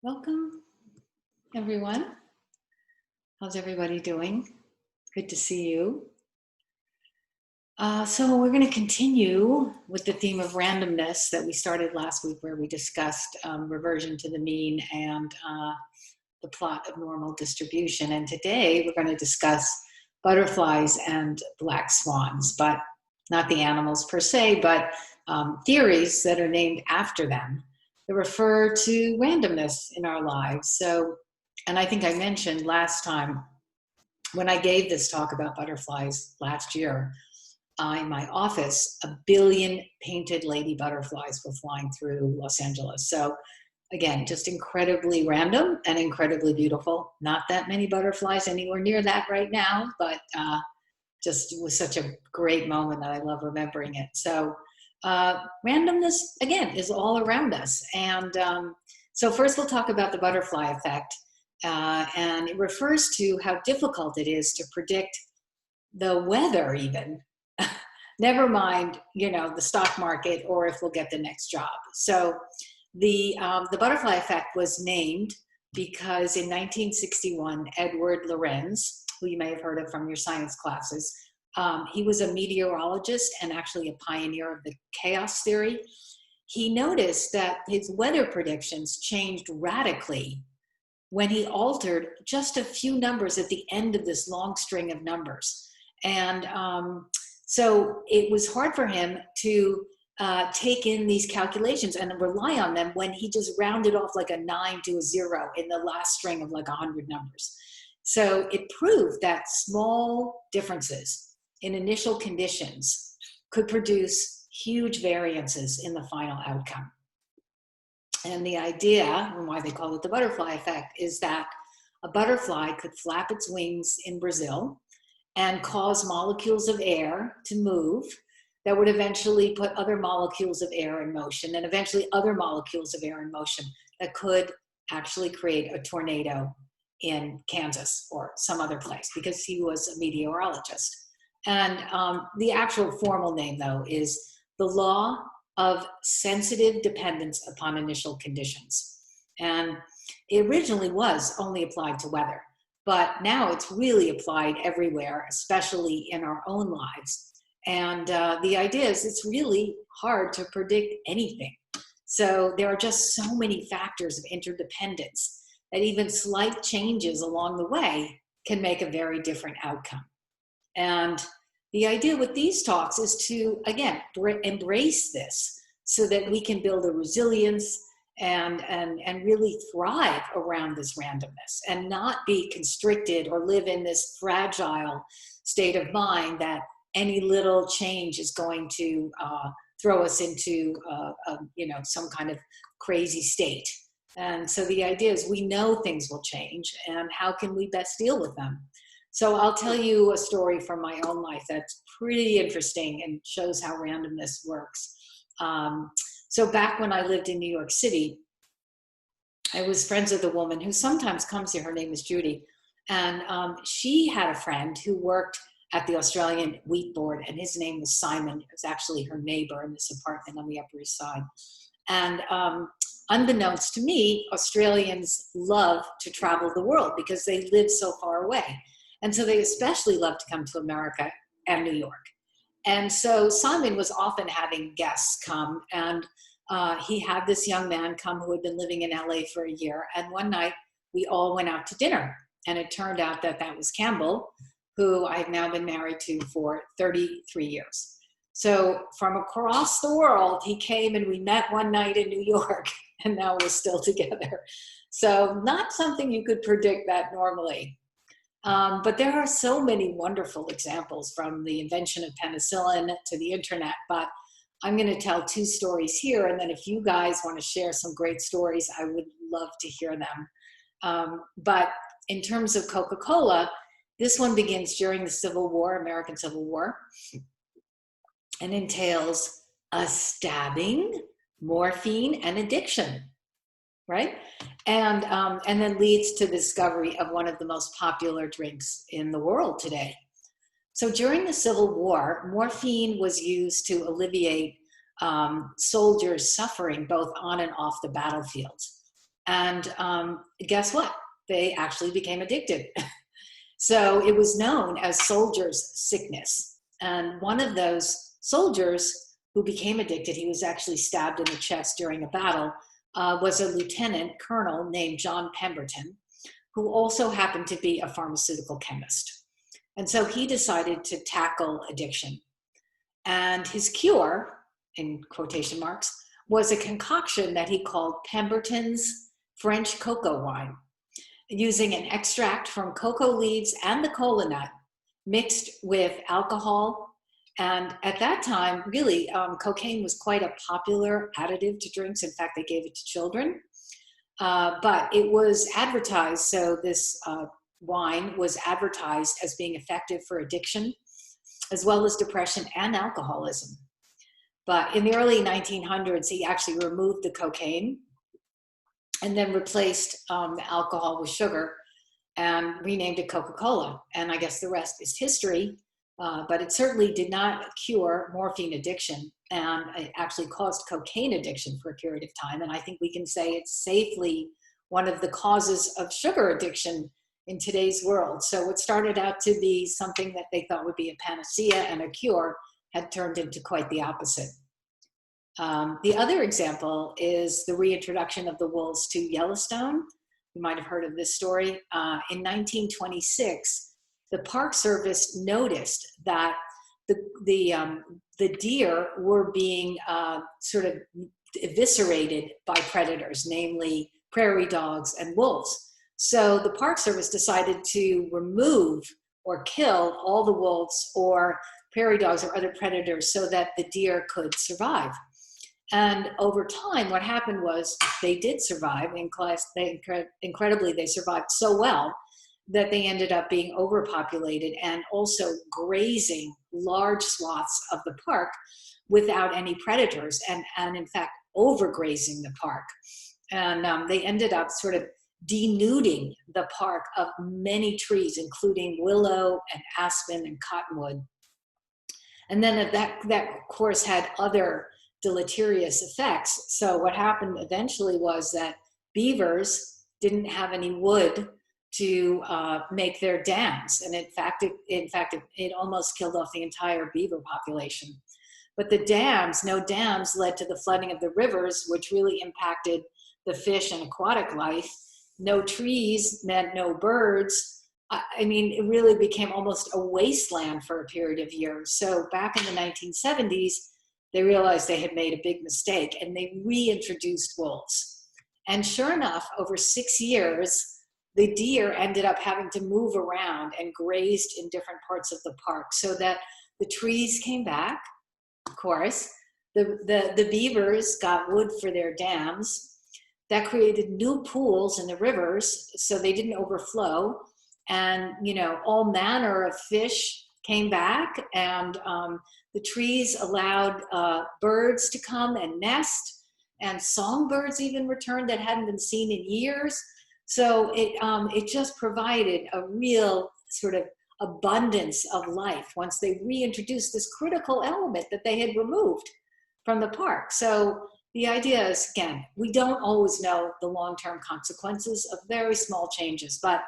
Welcome, everyone. How's everybody doing? Good to see you. So we're going to continue with the theme of randomness that we started last week, where we discussed reversion to the mean and the plot of normal distribution. And today we're going to discuss butterflies and black swans, but not the animals per se, but theories that are named after them that refer to randomness in our lives. So, and I think I mentioned last time when I gave this talk about butterflies last year, in my office, a billion painted lady butterflies were flying through Los Angeles. So again, just incredibly random and incredibly beautiful. Not that many butterflies anywhere near that right now, but just it was such a great moment that I love remembering it. So randomness, again, is all around us. And so first we'll talk about the butterfly effect. And it refers to how difficult it is to predict the weather even, never mind, the stock market or if we'll get the next job. So the butterfly effect was named because in 1961, Edward Lorenz, who you may have heard of from your science classes, he was a meteorologist and actually a pioneer of the chaos theory. He noticed that his weather predictions changed radically when he altered just a few numbers at the end of this long string of numbers. And so it was hard for him to take in these calculations and rely on them when he just rounded off like a 9 to a 0 in the last string of like 100 numbers. So it proved that small differences in initial conditions could produce huge variances in the final outcome. And the idea, and why they call it the butterfly effect, is that a butterfly could flap its wings in Brazil and cause molecules of air to move that would eventually put other molecules of air in motion, and eventually other molecules of air in motion that could actually create a tornado in Kansas or some other place, because he was a meteorologist. And the actual formal name, though, is the law of sensitive dependence upon initial conditions. And it originally was only applied to weather, but now it's really applied everywhere, especially in our own lives. And the idea is it's really hard to predict anything. So there are just so many factors of interdependence that even slight changes along the way can make a very different outcome. And the idea with these talks is to, again, embrace this so that we can build a resilience and really thrive around this randomness and not be constricted or live in this fragile state of mind that any little change is going to throw us into some kind of crazy state. And so the idea is we know things will change, and how can we best deal with them? So I'll tell you a story from my own life that's pretty interesting and shows how randomness works. So back when I lived in New York City, I was friends with a woman who sometimes comes here. Her name is Judy. And she had a friend who worked at the Australian Wheat Board, and his name was Simon. It was actually her neighbor in this apartment on the Upper East Side. And unbeknownst to me, Australians love to travel the world because they live so far away. And so they especially love to come to America and New York. And so Simon was often having guests come, and he had this young man come who had been living in LA for a year. And one night we all went out to dinner, and it turned out that that was Campbell, who I've now been married to for 33 years. So from across the world, he came and we met one night in New York, and now we're still together. So not something you could predict that normally. But there are so many wonderful examples, from the invention of penicillin to the internet. But I'm going to tell two stories here, and then if you guys want to share some great stories, I would love to hear them. But in terms of Coca-Cola, this one begins during the Civil War, American Civil War, and entails a stabbing, morphine, and addiction, right? And then leads to the discovery of one of the most popular drinks in the world today. So during the Civil War, morphine was used to alleviate soldiers' suffering both on and off the battlefield. And guess what? They actually became addicted. So it was known as soldiers' sickness. And one of those soldiers who became addicted, he was actually stabbed in the chest during a battle, was a lieutenant colonel named John Pemberton, who also happened to be a pharmaceutical chemist. And so he decided to tackle addiction. And his cure, in quotation marks, was a concoction that he called Pemberton's French cocoa wine, using an extract from cocoa leaves and the cola nut mixed with alcohol. And at that time, really, cocaine was quite a popular additive to drinks. In fact, they gave it to children. But it was advertised, so this wine was advertised as being effective for addiction, as well as depression and alcoholism. But in the early 1900s, he actually removed the cocaine and then replaced the alcohol with sugar and renamed it Coca-Cola. And I guess the rest is history, but it certainly did not cure morphine addiction, and it actually caused cocaine addiction for a period of time. And I think we can say it's safely one of the causes of sugar addiction in today's world. So what started out to be something that they thought would be a panacea and a cure had turned into quite the opposite. The other example is the reintroduction of the wolves to Yellowstone. You might have heard of this story. In 1926, the Park Service noticed that the deer were being sort of eviscerated by predators, namely prairie dogs and wolves. So the Park Service decided to remove or kill all the wolves or prairie dogs or other predators so that the deer could survive. And over time, what happened was they did survive. Incredibly, they survived so well that they ended up being overpopulated and also grazing large swaths of the park without any predators, and in fact, overgrazing the park. And they ended up sort of denuding the park of many trees, including willow and aspen and cottonwood. And then that of course had other deleterious effects. So what happened eventually was that beavers didn't have any wood to make their dams. And in fact, it almost killed off the entire beaver population. But the dams, no dams, led to the flooding of the rivers, which really impacted the fish and aquatic life. No trees meant no birds. I mean, it really became almost a wasteland for a period of years. So back in the 1970s, they realized they had made a big mistake and they reintroduced wolves. And sure enough, over 6 years, the deer ended up having to move around and grazed in different parts of the park so that the trees came back, of course. The beavers got wood for their dams. That created new pools in the rivers so they didn't overflow. And, all manner of fish came back, and the trees allowed birds to come and nest, and songbirds even returned that hadn't been seen in years. So it just provided a real sort of abundance of life once they reintroduced this critical element that they had removed from the park. So the idea is, again, we don't always know the long-term consequences of very small changes, but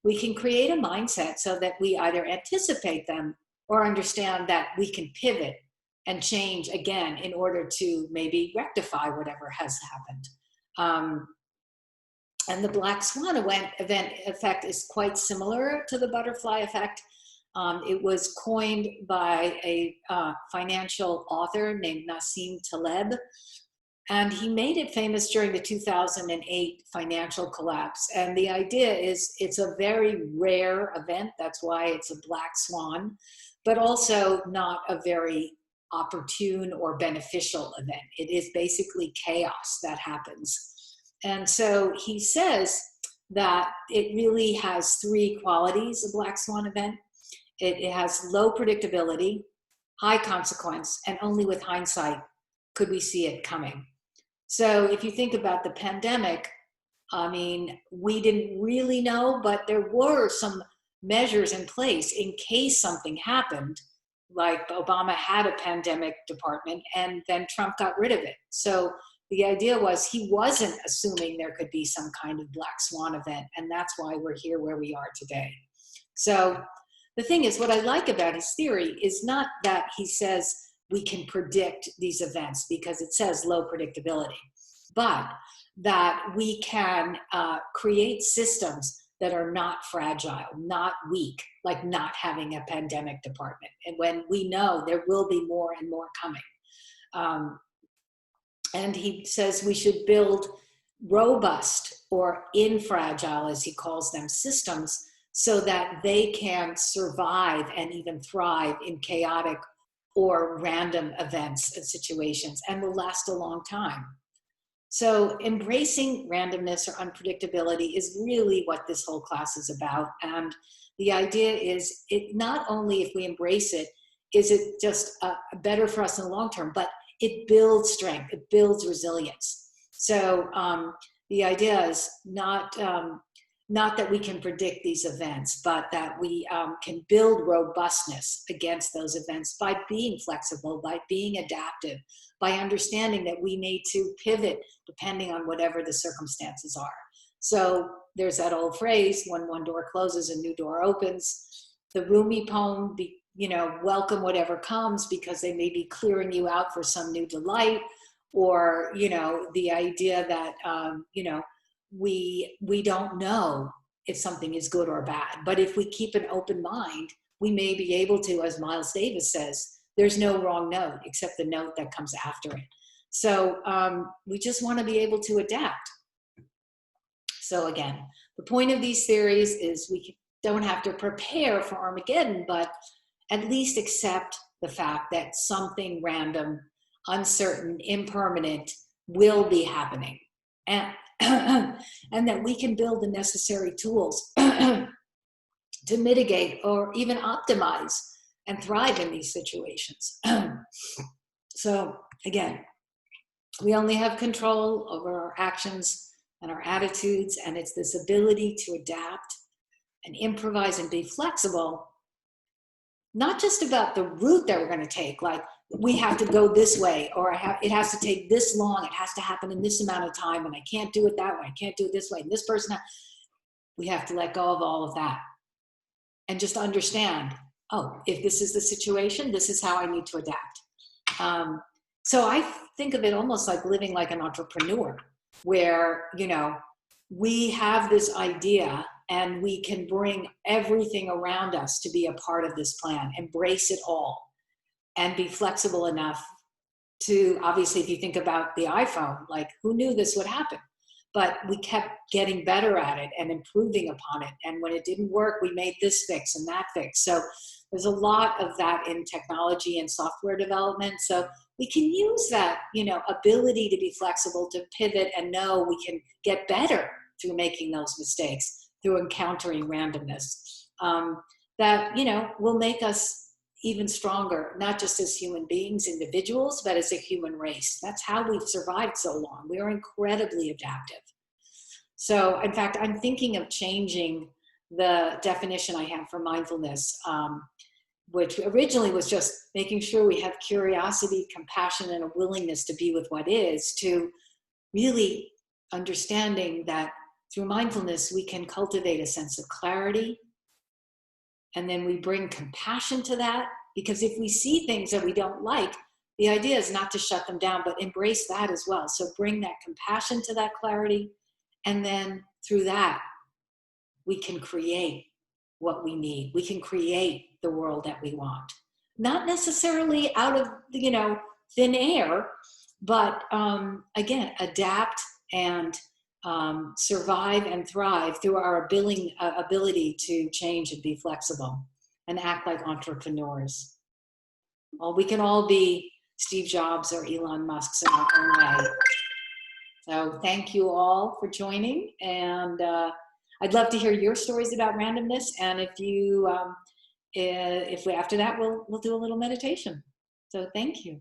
we can create a mindset so that we either anticipate them or understand that we can pivot and change again in order to maybe rectify whatever has happened. And the Black Swan event effect is quite similar to the butterfly effect. It was coined by a financial author named Nassim Taleb, and he made it famous during the 2008 financial collapse. And the idea is it's a very rare event. That's why it's a black swan, but also not a very opportune or beneficial event. It is basically chaos that happens. And so he says that it really has three qualities, a black swan event. It has low predictability, high consequence, and only with hindsight could we see it coming. So if you think about the pandemic, I mean, we didn't really know, but there were some measures in place in case something happened, like Obama had a pandemic department and then Trump got rid of it. So the idea was he wasn't assuming there could be some kind of black swan event, and that's why we're here where we are today. So the thing is, what I like about his theory is not that he says we can predict these events because it says low predictability, but that we can create systems that are not fragile, not weak, like not having a pandemic department. And when we know there will be more and more coming. And he says we should build robust or infragile, as he calls them, systems so that they can survive and even thrive in chaotic or random events and situations and will last a long time. So embracing randomness or unpredictability is really what this whole class is about. And the idea is, it not only if we embrace it, is it just better for us in the long term, but it builds strength, it builds resilience. So the idea is not that we can predict these events, but that we can build robustness against those events by being flexible, by being adaptive, by understanding that we need to pivot depending on whatever the circumstances are. So there's that old phrase, when one door closes, a new door opens. The Rumi poem, welcome whatever comes, because they may be clearing you out for some new delight, or, the idea that, we don't know if something is good or bad. But if we keep an open mind, we may be able to, as Miles Davis says, there's no wrong note except the note that comes after it. So we just want to be able to adapt. So again, the point of these theories is we don't have to prepare for Armageddon, but at least accept the fact that something random, uncertain, impermanent will be happening. And that we can build the necessary tools to mitigate or even optimize and thrive in these situations. So again, we only have control over our actions and our attitudes, and it's this ability to adapt and improvise and be flexible, not just about the route that we're going to take, like we have to go this way, or it has to take this long, it has to happen in this amount of time, and I can't do it that way, I can't do it this way, and this person, we have to let go of all of that and just understand, oh, if this is the situation, this is how I need to adapt. So I think of it almost like living like an entrepreneur, where, we have this idea and we can bring everything around us to be a part of this plan, embrace it all, and be flexible enough to, obviously, if you think about the iPhone, like who knew this would happen? But we kept getting better at it and improving upon it. And when it didn't work, we made this fix and that fix. So there's a lot of that in technology and software development. So we can use that, ability to be flexible, to pivot, and know we can get better through making those mistakes, through encountering randomness. That, will make us even stronger, not just as human beings, individuals, but as a human race. That's how we've survived so long. We are incredibly adaptive. So, in fact, I'm thinking of changing the definition I have for mindfulness, which originally was just making sure we have curiosity, compassion, and a willingness to be with what is, to really understanding that through mindfulness, we can cultivate a sense of clarity. And then we bring compassion to that, because if we see things that we don't like, the idea is not to shut them down, but embrace that as well. So bring that compassion to that clarity. And then through that, we can create what we need. We can create the world that we want. Not necessarily out of, thin air, but again, adapt and survive and thrive through our ability to change and be flexible and act like entrepreneurs. Well, we can all be Steve Jobs or Elon Musk's in our own way. So thank you all for joining, and I'd love to hear your stories about randomness. And if you, after that, we'll do a little meditation. So thank you.